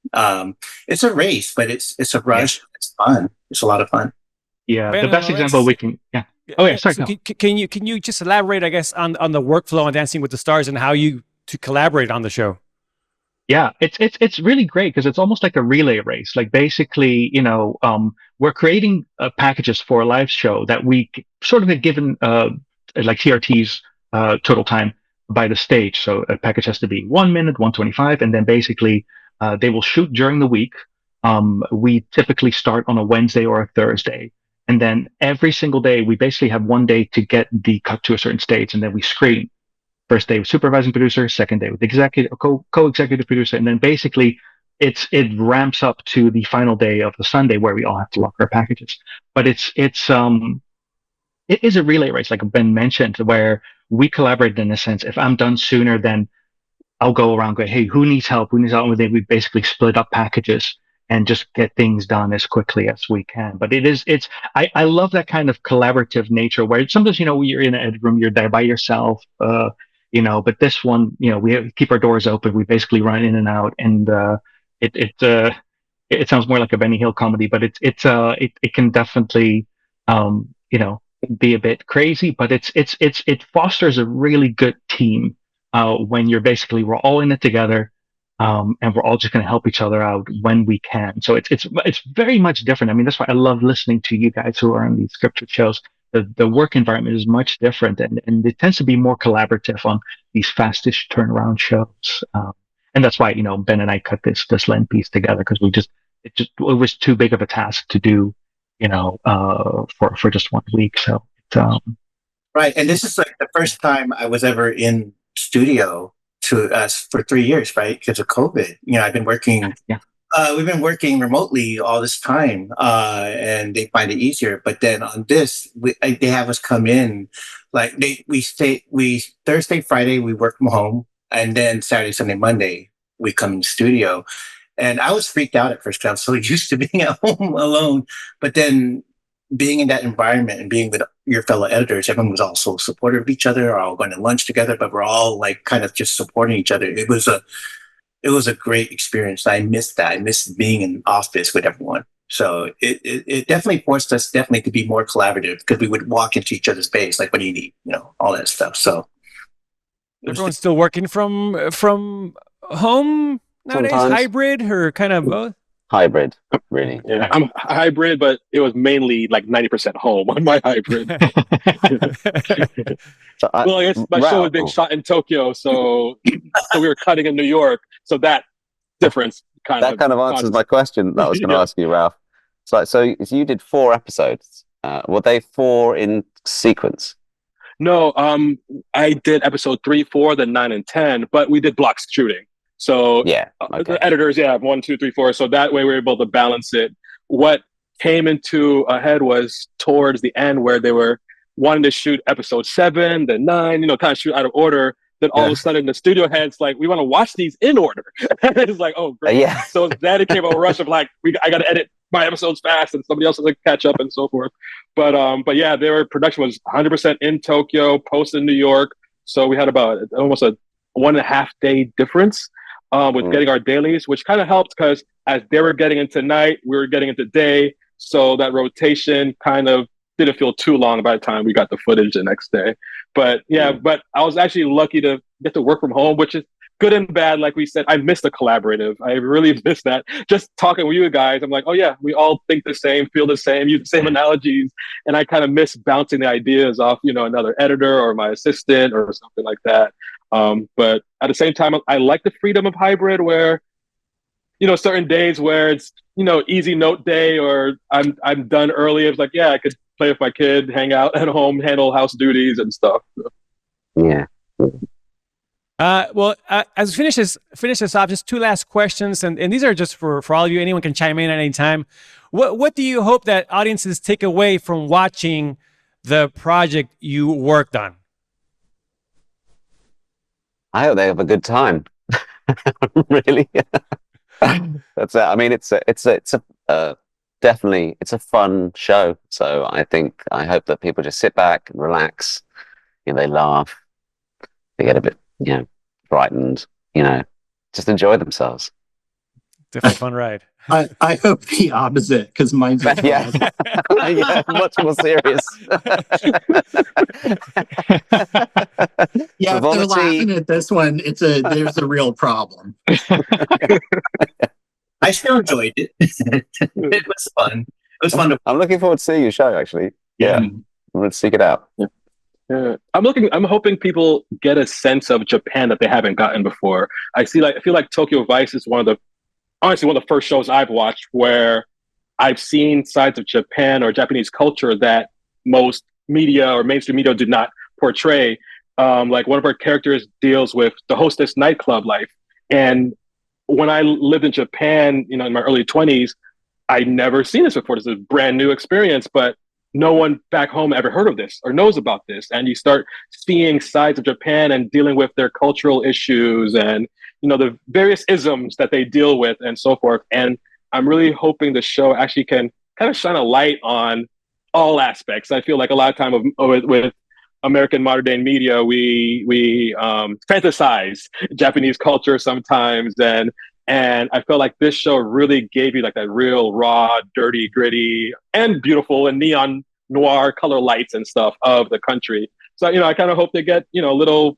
It's a race, but it's a rush. Yeah. It's fun. It's a lot of fun. Yeah, the best example we can. Yeah. Oh yeah, sorry. So can you just elaborate, I guess, on the workflow on Dancing with the Stars and how you to collaborate on the show? Yeah, it's really great because it's almost like a relay race. Like basically, we're creating packages for a live show that we sort of get given like TRT's total time by the stage. So a package has to be 1 minute, 125, and then basically they will shoot during the week. We typically start on a Wednesday or a Thursday, and then every single day we basically have one day to get the cut to a certain stage, and then we screen. First day with supervising producer, second day with executive co-executive producer, and then basically it ramps up to the final day of the Sunday where we all have to lock our packages. But it is a relay race, like Ben mentioned, where we collaborate in a sense. If I'm done sooner, then I'll go around, go, hey, who needs help? Who needs help? And then we basically split up packages and just get things done as quickly as we can. But I love that kind of collaborative nature where sometimes, you're in an edit room, you're there by yourself, but this one, we keep our doors open. We basically run in and out, and it sounds more like a Benny Hill comedy, but it can definitely, be a bit crazy, but it fosters a really good team when we're all in it together, and we're all just going to help each other out when we can. So it's very much different. I mean, that's why I love listening to you guys who are on these scripted shows. The work environment is much different, and it tends to be more collaborative on these fastish turnaround shows. And that's why, Ben and I cut this Lent piece together, because it was too big of a task to do, for just 1 week. So right. And this is like the first time I was ever in studio for 3 years, right? Because of COVID. I've been working. Yeah. We've been working remotely all this time, and they find it easier. But then on this, they have us come in, like Thursday, Friday we work from home, and then Saturday, Sunday, Monday we come in the studio. And I was freaked out at first because I was so used to being at home alone. But then being in that environment and being with your fellow editors, everyone was all so supportive of each other, all going to lunch together, but we're all like kind of just supporting each other. It was a great experience. I missed that. I missed being in office with everyone. So it definitely forced us to be more collaborative, because we would walk into each other's space, like, what do you need? All that stuff. So everyone's still working from home nowadays, Sometimes. hybrid or kind of both? Hybrid, really. Yeah, I'm hybrid, but it was mainly like 90% home on my hybrid. Well, I guess my show was being shot in Tokyo, so we were cutting in New York. So that difference kind of answers my question that I was going to ask you, Ralph. So you did 4 episodes. Were they 4 in sequence? No, I did episode 3, 4, then 9 and 10, but we did block shooting. So yeah, okay. The editors, 1, 2, 3, 4. So that way we were able to balance it. What came into a head was towards the end where they were wanting to shoot episode 7, then 9, kind of shoot out of order. Then all of a sudden the studio head's like, we want to watch these in order. It's like, oh, great. Yeah. So then it came a rush of like, I got to edit my episodes fast, and somebody else has to catch up and so forth. But yeah, their production was 100% in Tokyo, posted in New York. So we had about almost a 1.5 day difference with getting our dailies, which kind of helped because as they were getting into night, we were getting into day. So that rotation kind of didn't feel too long by the time we got the footage the next day. But yeah, but I was actually lucky to get to work from home, which is good and bad. Like we said, I miss the collaborative. I really miss that. Just talking with you guys, I'm like, oh yeah, we all think the same, feel the same, use the same analogies. And I kind of miss bouncing the ideas off, another editor or my assistant or something like that. But at the same time, I like the freedom of hybrid where, certain days where it's, easy note day or I'm done early. It's like, yeah, I could play with my kid, hang out at home, handle house duties and stuff. Yeah. Well, as we finish this off, just 2 last questions, and these are just for all of you. Anyone can chime in at any time. What do you hope that audiences take away from watching the project you worked on? I hope they have a good time. Really. That's it. I mean, it's definitely a fun show. So I hope that people just sit back and relax, they laugh, they get a bit, frightened, just enjoy themselves. Definitely a fun ride. I hope the opposite, because mine's Yeah. Yeah, much more serious. Yeah, if they're laughing at this one, there's a real problem. I still enjoyed it. It was fun. It was fun to. I'm looking forward to seeing your show, actually. Yeah. Let's seek it out. Yeah. I'm hoping people get a sense of Japan that they haven't gotten before. I feel like Tokyo Vice is honestly one of the first shows I've watched where I've seen sides of Japan or Japanese culture that most media or mainstream media did not portray. Like one of our characters deals with the hostess nightclub life. And when I lived in Japan, in my early 20s, I'd never seen this before. This is a brand new experience, but no one back home ever heard of this or knows about this. And you start seeing sides of Japan and dealing with their cultural issues and, the various isms that they deal with and so forth. And I'm really hoping the show actually can kind of shine a light on all aspects. I feel like a lot of time with American modern day media, we fantasize Japanese culture sometimes. And I felt like this show really gave you like that real raw, dirty, gritty, and beautiful and neon noir color lights and stuff of the country. So, I kind of hope they get, little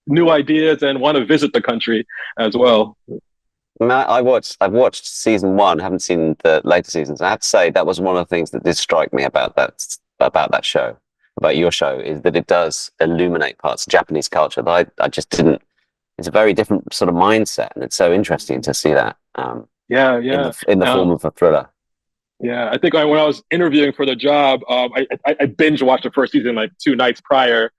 new ideas and want to visit the country as well. Matt, I've watched season 1, haven't seen the later seasons. I have to say that was one of the things that did strike me about that show, about your show, is that it does illuminate parts of Japanese culture that I just didn't. It's a very different sort of mindset, and it's so interesting to see that. In the form of a thriller. Yeah, I think when I was interviewing for the job, I binge watched the first season like 2 nights prior.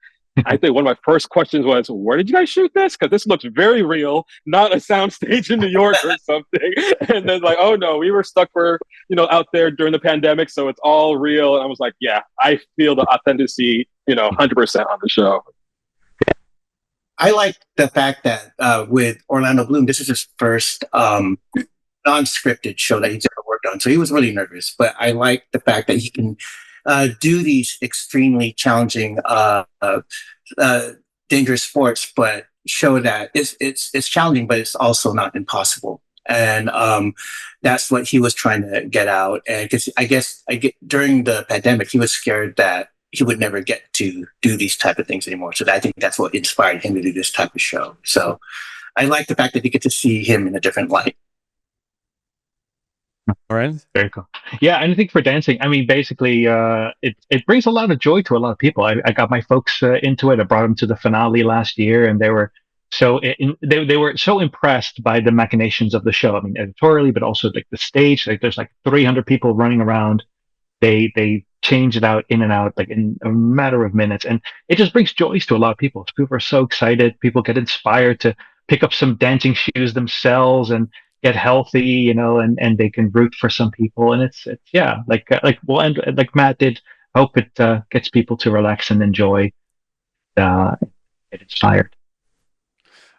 I think one of my first questions was, where did you guys shoot this? Because this looks very real, not a soundstage in New York or something. And then like, oh no, we were stuck for, out there during the pandemic. So it's all real. And I was like, yeah, I feel the authenticity, 100% on the show. I like the fact that with Orlando Bloom, this is his first non-scripted show that he's ever worked on. So he was really nervous, but I like the fact that he can do these extremely challenging, dangerous sports, but show that it's challenging, but it's also not impossible. And that's what he was trying to get out. And because during the pandemic, he was scared that he would never get to do these type of things anymore. So I think that's what inspired him to do this type of show. So I like the fact that you get to see him in a different light. All right. Very cool. Yeah, and I think for dancing, I mean, basically, it brings a lot of joy to a lot of people. I got my folks into it. I brought them to the finale last year, and they were they were so impressed by the machinations of the show. I mean, editorially, but also like the stage. Like there's like 300 people running around. They change it out in and out like in a matter of minutes, and it just brings joy to a lot of people. People are so excited. People get inspired to pick up some dancing shoes themselves and get healthy, and they can root for some people, and it's like Matt did. Hope it gets people to relax and enjoy, get inspired.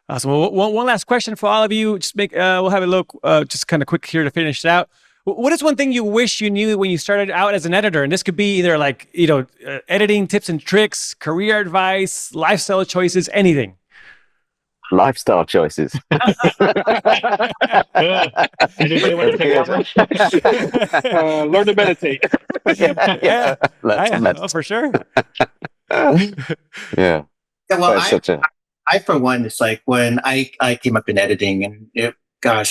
Awesome. Well, one last question for all of you. Just we'll have a look, just kind of quick here to finish it out. What is one thing you wish you knew when you started out as an editor? And this could be either like editing tips and tricks, career advice, lifestyle choices, anything. Lifestyle choices. Anybody want to take over? Learn to meditate. Yeah. Oh, for sure. Yeah. Well, I for one, it's like when I came up in editing, and it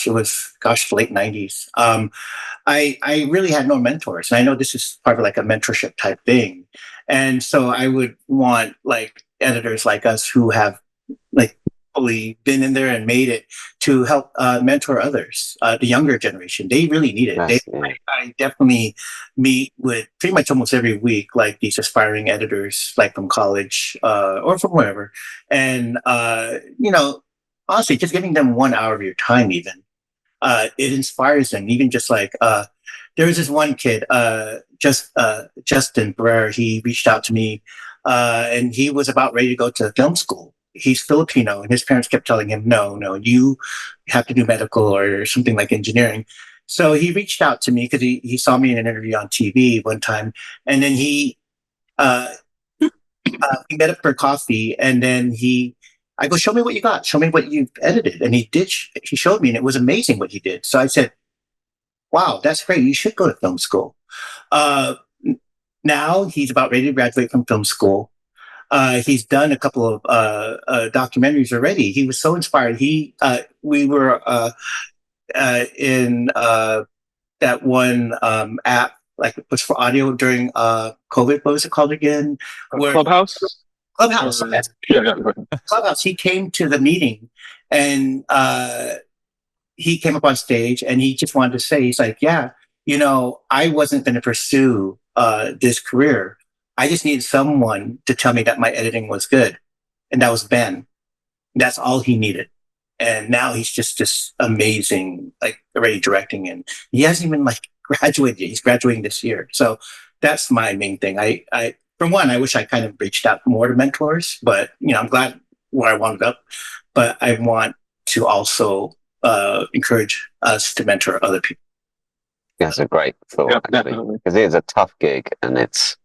was late 90s. I really had no mentors, and I know this is part of like a mentorship type thing, and so I would want like editors like us who have like fully been in there and made it to help mentor others, the younger generation. They really need it. Yes, I definitely meet with pretty much almost every week, like these aspiring editors, like from college or from wherever. And, honestly, just giving them 1 hour of your time even, it inspires them. Even just like, there was this one kid, Justin Barrera, he reached out to me and he was about ready to go to film school. He's Filipino, and his parents kept telling him, no, you have to do medical or something like engineering. So he reached out to me because he saw me in an interview on TV one time, and then we we met up for coffee, and then I go, show me what you got. Show me what you've edited. And he did. He showed me, and it was amazing what he did. So I said, wow, that's great. You should go to film school. Now he's about ready to graduate from film school. He's done a couple of documentaries already. He was so inspired. We were in that one app, like it was for audio during COVID. What was it called again? Clubhouse. Clubhouse. Or, yeah. Clubhouse. He came to the meeting, and he came up on stage, and he just wanted to say, he's like, yeah, I wasn't going to pursue this career. I just needed someone to tell me that my editing was good. And that was Ben. That's all he needed. And now he's just this amazing, like already directing. And he hasn't even graduated yet. He's graduating this year. So that's my main thing. I for one, I wish I kind of reached out more to mentors, but I'm glad where I wound up. But I want to also encourage us to mentor other people. That's a great thought, actually, because it is a tough gig, and it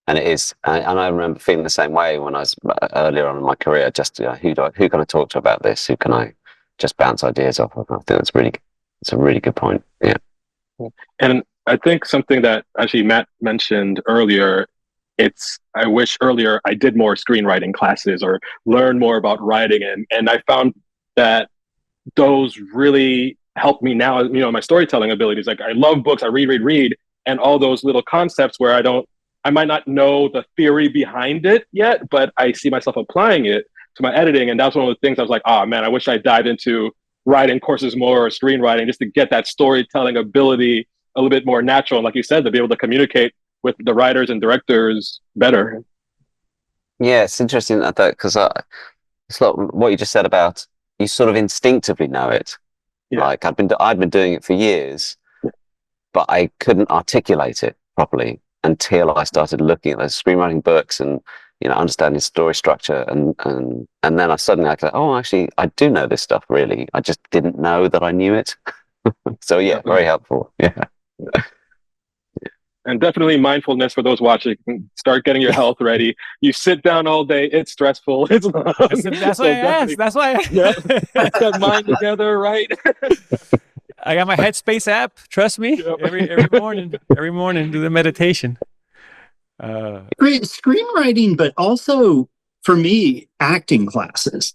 is. And I remember feeling the same way when I was earlier on in my career. Just who can I talk to about this? Who can I just bounce ideas off of? I think it's a really good point. Yeah. And I think something that actually Matt mentioned earlier, I wish earlier I did more screenwriting classes or learn more about writing, and I found that those really help me now. My storytelling abilities. Like, I love books. I read, and all those little concepts where I might not know the theory behind it yet, but I see myself applying it to my editing. And that's one of the things I was like, oh man, I wish I dived into writing courses more, or screenwriting, just to get that storytelling ability a little bit more natural. And like you said, to be able to communicate with the writers and directors better. Yeah, it's interesting that because it's like what you just said about, you sort of instinctively know it. Yeah. Like I'd been doing it for years, but I couldn't articulate it properly until I started looking at those screenwriting books and understanding story structure, and then I suddenly go, oh, actually I do know this stuff. Really, I just didn't know that I knew it. So yeah, very helpful. Yeah. And definitely mindfulness for those watching. Start getting your health ready. You sit down all day. It's stressful. It's long. That's why I asked. That's why. Put that mind together, right? I got my Headspace app. Trust me. Yep. Every morning, do the meditation. Great screenwriting, but also for me, acting classes.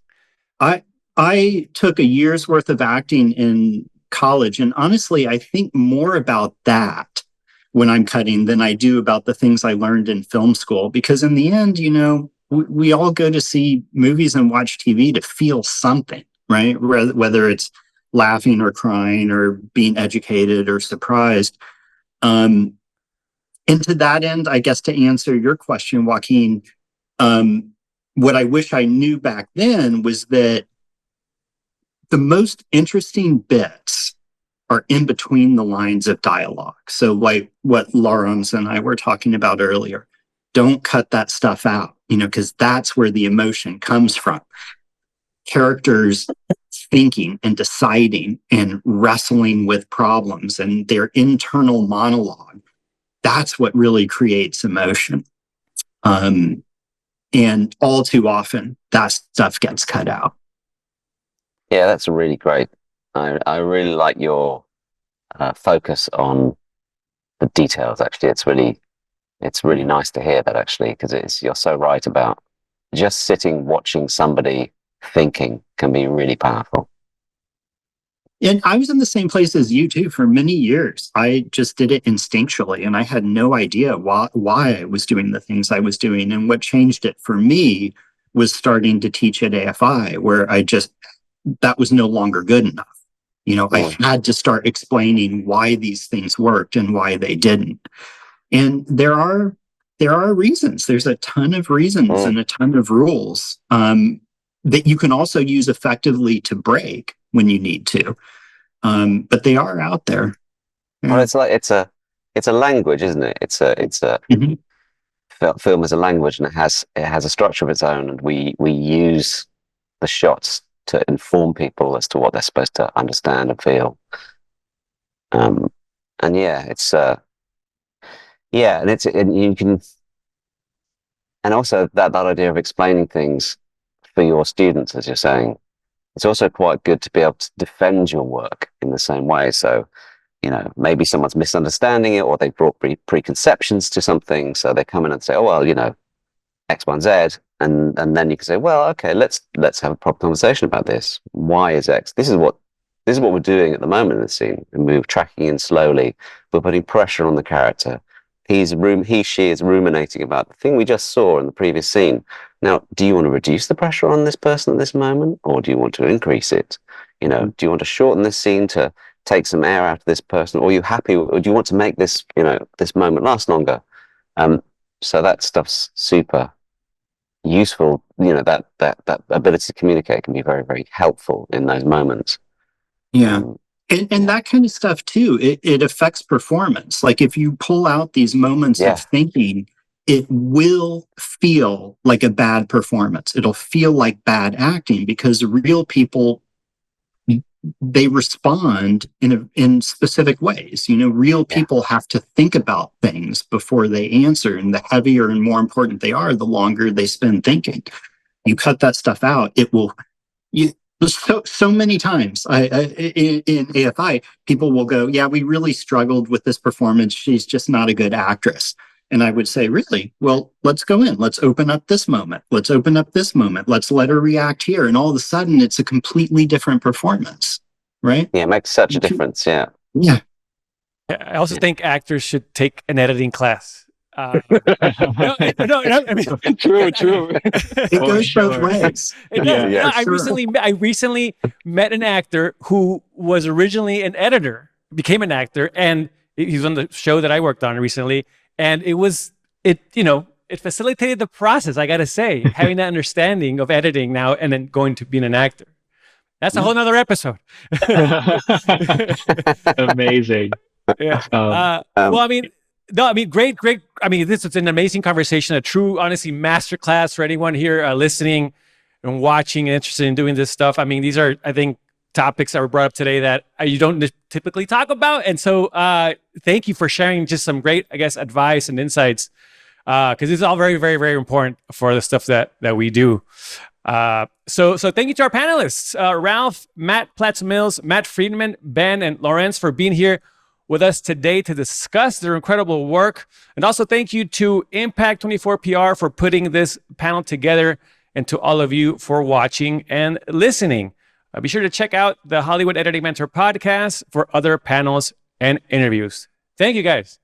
I took a year's worth of acting in college, and honestly, I think more about that when I'm cutting than I do about the things I learned in film school. Because in the end, we all go to see movies and watch TV to feel something, right? Whether it's laughing or crying or being educated or surprised. And to that end, I guess to answer your question, Joaquin, what I wish I knew back then was that the most interesting bits are in between the lines of dialogue. So like what Lawrence and I were talking about earlier, don't cut that stuff out, because that's where the emotion comes from. Characters thinking and deciding and wrestling with problems and their internal monologue. That's what really creates emotion. And all too often, that stuff gets cut out. Yeah, that's really great. I really like your focus on the details. Actually, it's really nice to hear that, actually, because you're so right about just sitting watching somebody thinking can be really powerful. And I was in the same place as you too for many years. I just did it instinctually, and I had no idea why I was doing the things I was doing. And what changed it for me was starting to teach at AFI, where that was no longer good enough. I had to start explaining why these things worked and why they didn't. And there are reasons. There's a ton of reasons and a ton of rules that you can also use effectively to break when you need to. But they are out there. Well, it's a language, isn't it? It's a film is a language, and it has a structure of its own, and we use the shots to inform people as to what they're supposed to understand and feel. And yeah, and you can. and also that idea of explaining things for your students, as you're saying, it's also quite good to be able to defend your work in the same way. So, maybe someone's misunderstanding it, or they brought preconceptions to something. So they come in and say, oh, well, X, Y, and Z. And then you can say, well, okay, let's have a proper conversation about this. Why is X? This is what we're doing at the moment in the scene. And we're tracking in slowly. We're putting pressure on the character. She is ruminating about the thing we just saw in the previous scene. Now, do you want to reduce the pressure on this person at this moment, or do you want to increase it? Do you want to shorten this scene to take some air out of this person, or are you happy, or do you want to make this, this moment last longer? So that stuff's super useful. That ability to communicate can be very, very helpful in those moments. Yeah. And that kind of stuff too, it affects performance. Like if you pull out these moments of thinking, it will feel like a bad performance. It'll feel like bad acting, because real people, they respond in specific ways. Real people have to think about things before they answer, and the heavier and more important they are, the longer they spend thinking. You cut that stuff out, it will. So many times in AFI, people will go, yeah, we really struggled with this performance. She's just not a good actress. And I would say, really? Well, let's go in. Let's open up this moment. Let's open up this moment. Let's let her react here. And all of a sudden, it's a completely different performance, right? Yeah, it makes such a difference. Yeah. Yeah. I also think actors should take an editing class. I mean, True. It goes both ways. I recently met an actor who was originally an editor, became an actor, and he's on the show that I worked on recently. And it facilitated the process, I got to say, having that understanding of editing now and then going to being an actor. That's a whole nother episode. Amazing. Yeah. Great. I mean, this is an amazing conversation, a true, honestly, masterclass for anyone here listening and watching and interested in doing this stuff. I mean, these are, I think, topics that were brought up today that you don't typically talk about. And so thank you for sharing just some great, I guess, advice and insights, because this is all very, very, very important for the stuff that we do. So thank you to our panelists, Ralph, Matt Platts-Mills, Matt Friedman, Ben, and Lawrence, for being here with us today to discuss their incredible work. And also thank you to Impact 24 PR for putting this panel together, and to all of you for watching and listening. Be sure to check out the Hollywood Editing Mentor podcast for other panels and interviews. Thank you, guys.